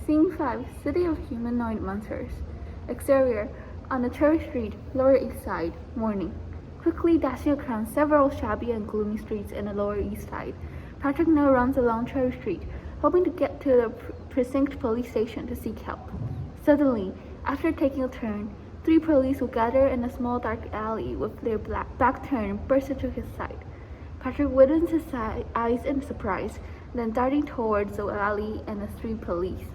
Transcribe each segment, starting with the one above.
Scene 5, City of Humanoid Monsters. Exterior, on a Cherry Street, Lower East Side, morning. Quickly dashing across several shabby and gloomy streets in the Lower East Side, Patrick now runs along Cherry Street, hoping to get to the precinct police station to seek help. Suddenly, after taking a turn, 3 police who gather in a small dark alley with their back turned burst into his side. Patrick widens his eyes in surprise, then darting towards the alley and the 3 police.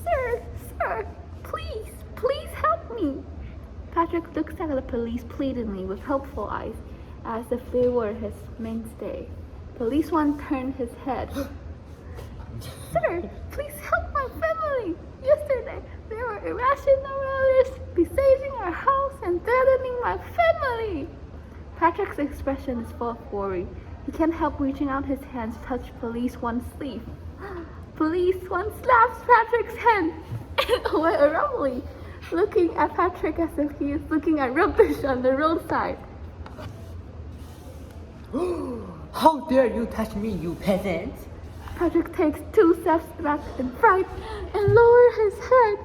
Sir, please help me. Patrick looks at the police pleadingly with hopeful eyes, as if they were his mainstay. Police one turned his head. Sir, please help my family. Yesterday, there were irrational robbers besieging our house and threatening my family. Patrick's expression is full of worry. He can't help reaching out his hands to touch Police One's sleeve. Police One slaps Patrick's hand away abruptly, looking at Patrick as if he is looking at rubbish on the roadside. How dare you touch me, you peasant! Patrick takes 2 steps back in fright and lowers his head.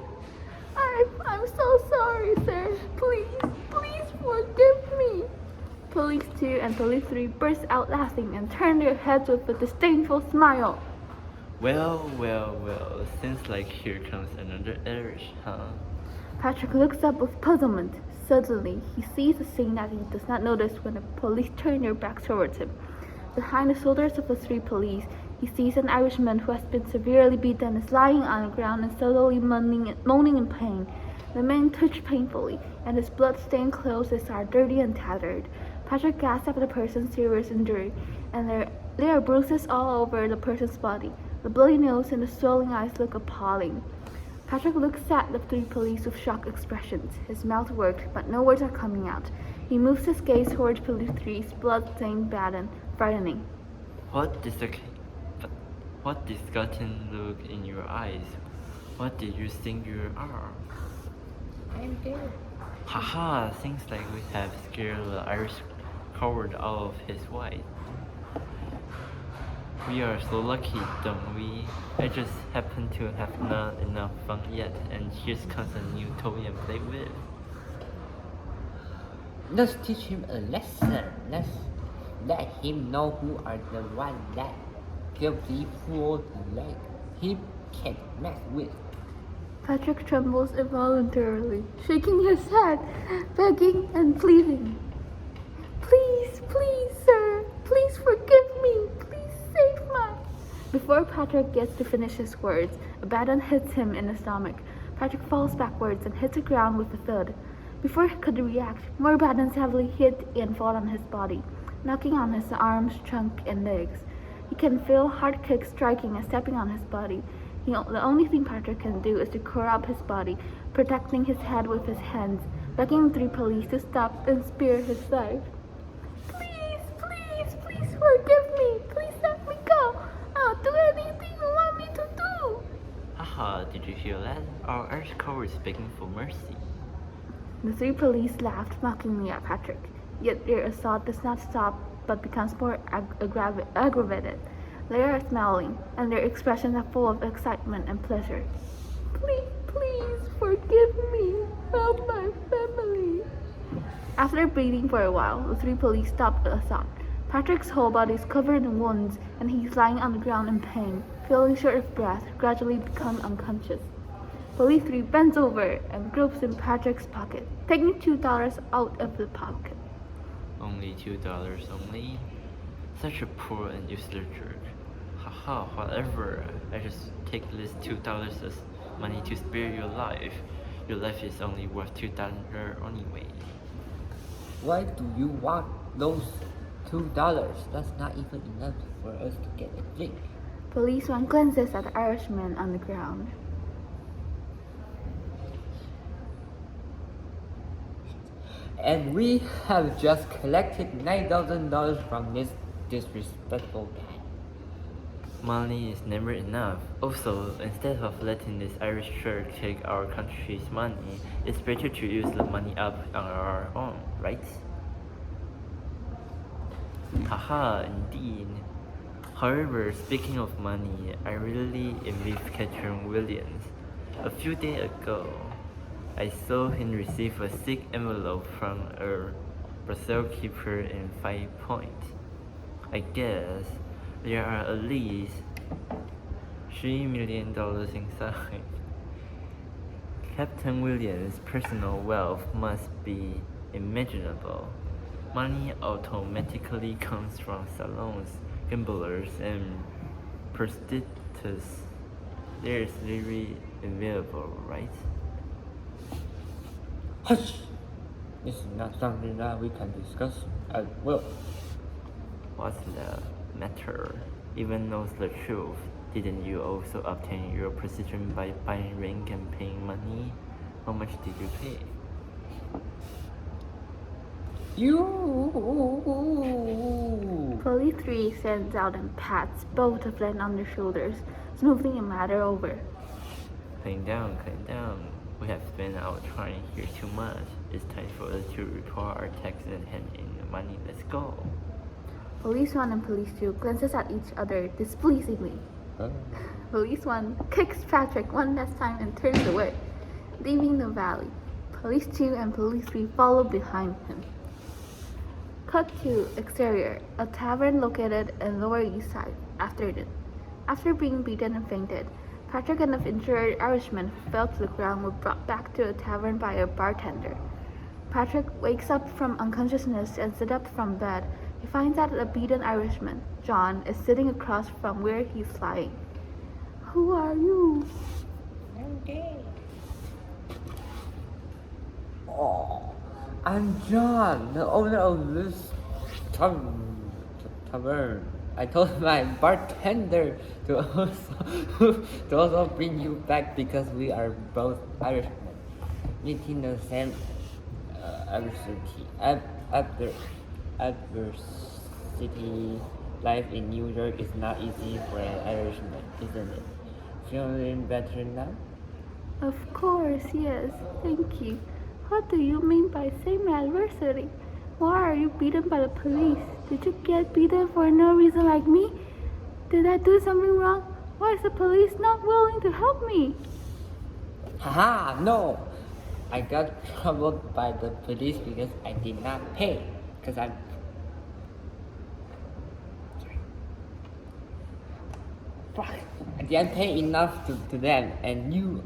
I'm so sorry, sir. Please forgive me. Police 2 and Police 3 burst out laughing and turn their heads with a disdainful smile. Well, seems like here comes another Irish, huh? Patrick looks up with puzzlement. Suddenly, he sees a scene that he does not notice when the police turn their backs towards him. Behind the shoulders of the 3 police, he sees an Irishman who has been severely beaten is lying on the ground and slowly moaning in pain. The man twitched painfully, and his blood-stained clothes are dirty and tattered. Patrick gasps at the person's serious injury, and there are bruises all over the person's body. The bloody nose and the swelling eyes look appalling. Patrick looks at the 3 police with shocked expressions. His mouth worked, but no words are coming out. He moves his gaze towards Police 3's blood-stained baton, frightening. What disgusting look in your eyes? What did you think you are? I'm dead. Haha, seems like we have scared the Irish coward out of his wife. We are so lucky, don't we? I just happen to have not enough fun yet, and here's comes a new toy and play with. Let's teach him a lesson. Let's let him know who are the ones that guilty for the leg he can't mess with. Patrick trembles involuntarily, shaking his head, begging and pleading. Please, sir, please forgive me. Please save my... Before Patrick gets to finish his words, a baton hits him in the stomach. Patrick falls backwards and hits the ground with a thud. Before he could react, more batons heavily hit and fall on his body, knocking on his arms, trunk, and legs. He can feel hard kicks striking and stepping on his body. The only thing Patrick can do is to curl up his body, protecting his head with his hands, begging the 3 police to stop and spare his life. Please forgive me. Please let me go. I'll do anything you want me to do. Haha, did you hear that? Our Irish coward is begging for mercy. The 3 police laughed mockingly at Patrick, yet their assault does not stop but becomes more aggravated. They are smiling, and their expressions are full of excitement and pleasure. Please forgive me. Help my family. After bleeding for a while, the 3 police stop the assault. Patrick's whole body is covered in wounds, and he's lying on the ground in pain, feeling short of breath, gradually become unconscious. Police 3 bends over and gropes in Patrick's pocket, taking $2 out of the pocket. Only $2 only? Such a poor and useless jerk. Haha, whatever. I just take this $2 as money to spare your life. Your life is only worth $2 anyway. Why do you want those $2? That's not even enough for us to get a drink. Police 1 glances at the Irishman on the ground. And we have just collected $9,000 from this disrespectful guy. Money is never enough. Also, instead of letting this Irish jerk take our country's money, it's better to use the money up on our own, right? Haha, indeed. However, speaking of money, I really envy Catherine Williams. A few days ago, I saw him receive a sick envelope from a Brazil keeper in 5 Point. I guess there are at least $3 million inside. Captain Williams' personal wealth must be unimaginable. Money automatically comes from salons, gamblers, and prostitutes. There's very available, right? Hush! This is not something that we can discuss at will. What's the matter? Even knows the truth. Didn't you also obtain your position by buying ring and paying money? How much did you pay? Police 3 stands out and pats both of them on their shoulders, smoothing the matter over. Calm down, calm down. We have spent our time here too much. It's time for us to report our tax and hand in the money. Let's go. Police 1 and Police 2 glances at each other displeasingly. Police 1 kicks Patrick one last time and turns away, leaving the valley. Police 2 and Police 3 follow behind him. Cut to exterior, a tavern located in Lower East Side, Afternoon. After being beaten and fainted, Patrick and the injured Irishman who fell to the ground were brought back to a tavern by a bartender. Patrick wakes up from unconsciousness and sits up from bed. He finds out that the beaten Irishman, John, is sitting across from where he's lying. Who are you? Oh, I'm John, the owner of this tavern. I told my bartender to also bring you back because we are both Irishmen, meeting the same adversity. Life in New York is not easy for an Irishman, isn't it? Feeling better now? Of course, yes. Thank you. What do you mean by same adversity? Why are you beaten by the police? Did you get beaten for no reason like me? Did I do something wrong? Why is the police not willing to help me? Haha, no! I got troubled by the police because I did not pay. Because I didn't pay enough to them, and you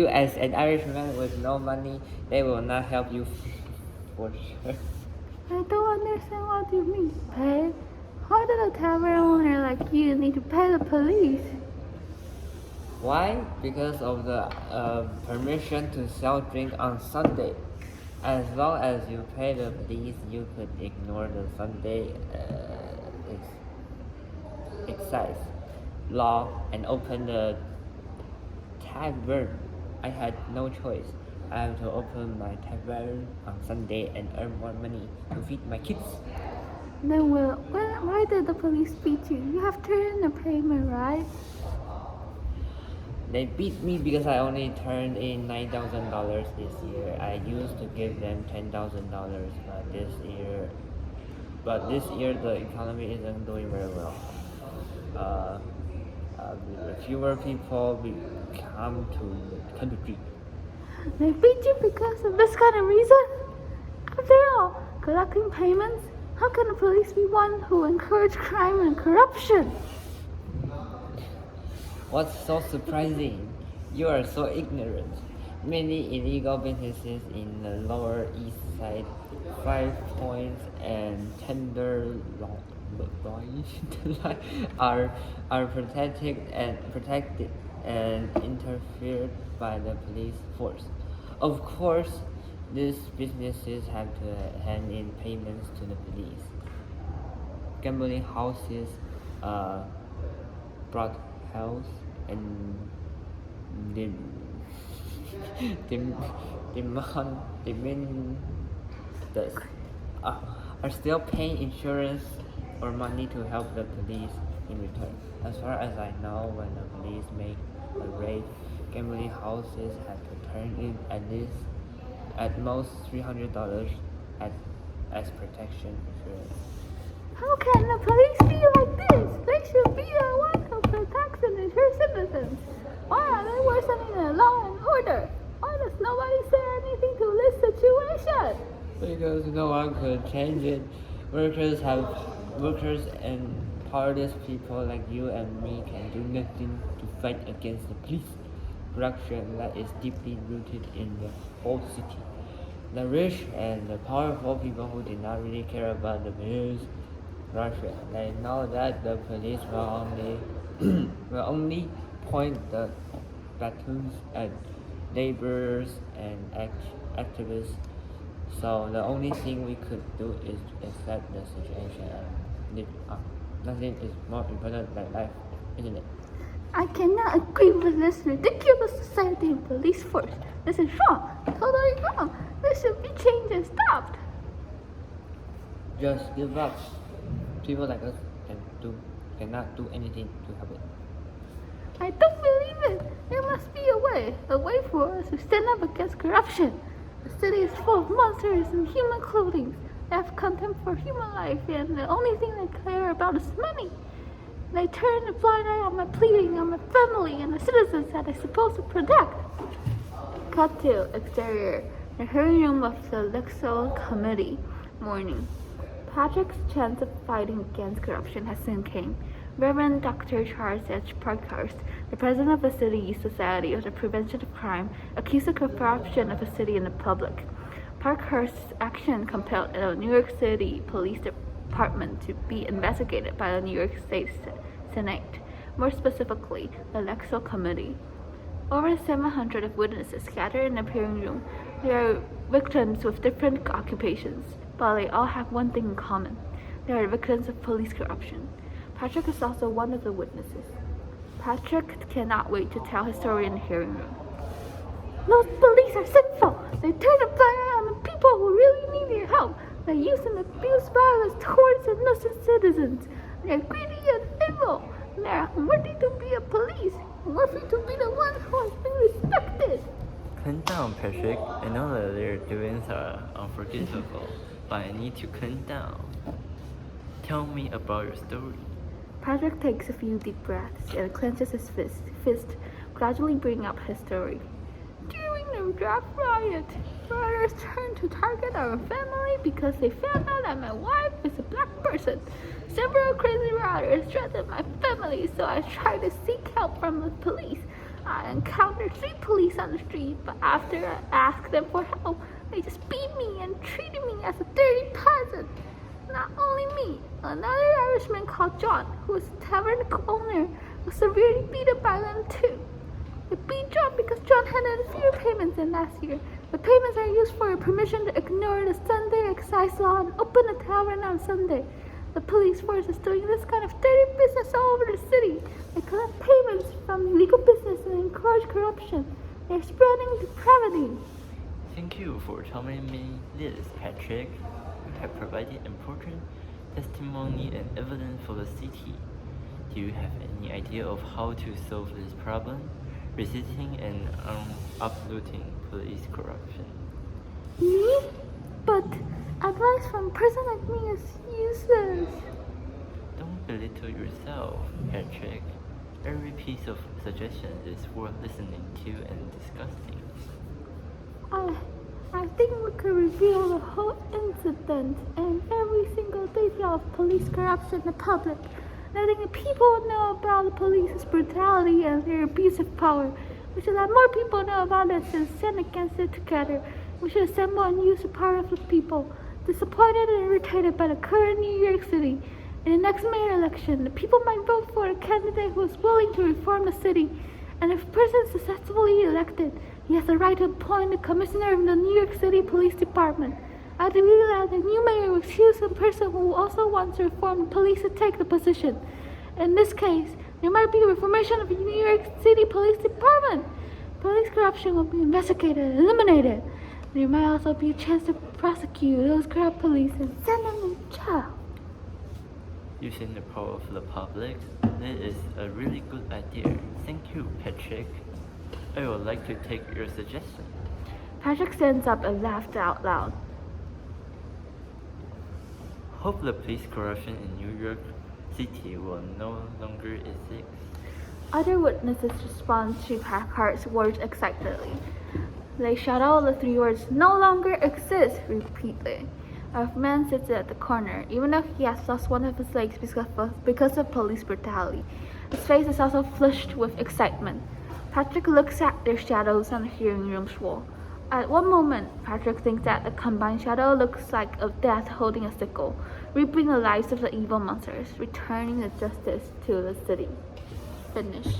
as an Irishman with no money, they will not help you for sure. I don't understand what you mean, pay. Why did a tavern owner like you need to pay the police? Why? Because of the permission to sell drink on Sunday. As long as you pay the police, you could ignore the Sunday excise law and open the tavern. I had no choice. I have to open my tavern on Sunday and earn more money to feed my kids. Then why did the police beat you? You have turned in a payment, right? They beat me because I only turned in $9,000 this year. I used to give them $10,000, but this year the economy isn't doing very well. Fewer people will come to the country. They beat you because of this kind of reason? After all, collecting payments? How can the police be one who encourage crime and corruption? What's so surprising? You are so ignorant. Many illegal businesses in the Lower East Side, 5 Points, and Tenderloin are protected and interfered by the police force. Of course, these businesses have to hand in payments to the police. Gambling houses, brothels, and are still paying insurance or money to help the police in return. As far as I know, when the police make a raid, gambling houses have to turn in at most $300 as protection insurance. How can the police be like this? They should be the ones who protect and ensure citizens. Why are they worsening the law and order? Why does nobody say anything to this situation? Because no one could change it. Workers and powerless people like you and me can do nothing to fight against the police corruption that is deeply rooted in the whole city. The rich and the powerful people who did not really care about the police corruption, they know that the police will only point the batons at laborers and activists. So the only thing we could do is to accept the situation and live up. Nothing is more important than life, isn't it? I cannot agree with this ridiculous society and police force. This is wrong, totally wrong. This should be changed and stopped. Just give up. People like us cannot do anything to help it. I don't believe it. There must be a way for us to stand up against corruption. The city is full of monsters in human clothing. They have contempt for human life, and the only thing they care about is money. They turn a blind eye on my pleading, on my family, and the citizens that I'm supposed to protect. Cut to exterior, the hearing room of the Lexel Committee. Morning. Patrick's chance of fighting against corruption has soon came. Reverend Dr. Charles H. Parkhurst, the president of the City Society of the Prevention of Crime, accused of corruption of the city and the public. Parkhurst's action compelled the New York City Police Department to be investigated by the New York State Senate, more specifically, the Lexel Committee. Over 700 of witnesses scattered in the hearing room. They are victims with different occupations, but they all have one thing in common. They are victims of police corruption. Patrick is also one of the witnesses. Patrick cannot wait to tell his story in the hearing room. Those police are sinful. They turn a blind eye on the people who really need their help. They use and abuse violence towards innocent citizens. They are greedy and evil. They are unworthy to be a police, unworthy to be the one who has been respected. Calm down, Patrick. I know that their doings are unforgivable, but I need to calm down. Tell me about your story. Patrick takes a few deep breaths and clenches his fist, gradually bringing up his story. During the draft riot, rioters turned to target our family because they found out that my wife is a black person. Several crazy rioters threatened my family, so I tried to seek help from the police. I encountered 3 police on the street, but after I asked them for help, they just beat me and treated me as a dirty peasant. Not only me, another Irishman called John, who was a tavern owner, was severely beaten by them too. They beat John because John handed fewer payments than last year. The payments are used for permission to ignore the Sunday excise law and open a tavern on Sunday. The police force is doing this kind of dirty business all over the city. They collect payments from illegal business and encourage corruption. They're spreading depravity. Thank you for telling me this, Patrick. You have provided important testimony and evidence for the city. Do you have any idea of how to solve this problem? Resisting and uprooting police corruption. Me? But advice from a person like me is useless. Don't belittle yourself, Patrick. Every piece of suggestion is worth listening to and discussing. I think we could reveal the whole incident and every single detail of police corruption to the public, letting the people know about the police's brutality and their abuse of power. We should let more people know about this and stand against it together. We should assemble and use the power of the people. Disappointed and irritated by the current New York City. In the next mayor election, the people might vote for a candidate who is willing to reform the city. And if a person is successfully elected, he has the right to appoint the commissioner of the New York City Police Department. I believe that the new mayor will choose a person who also wants to reform the police to take the position. In this case, there might be a reformation of the New York City Police Department. Police corruption will be investigated and eliminated. There might also be a chance to prosecute those corrupt police and send them to jail. Using the power of the public, that is a really good idea. Thank you, Patrick. I would like to take your suggestion. Patrick stands up and laughed out loud. hope the police corruption in New York City will no longer exist. Other witnesses respond to Packard's words excitedly. They shout out the three words, "no longer exist," repeatedly. A man sits at the corner, even though he has lost one of his legs because of police brutality. His face is also flushed with excitement. Patrick looks at their shadows on the hearing room's wall. At one moment, Patrick thinks that the combined shadow looks like a death holding a sickle, reaping the lives of the evil monsters, returning the justice to the city. Finish.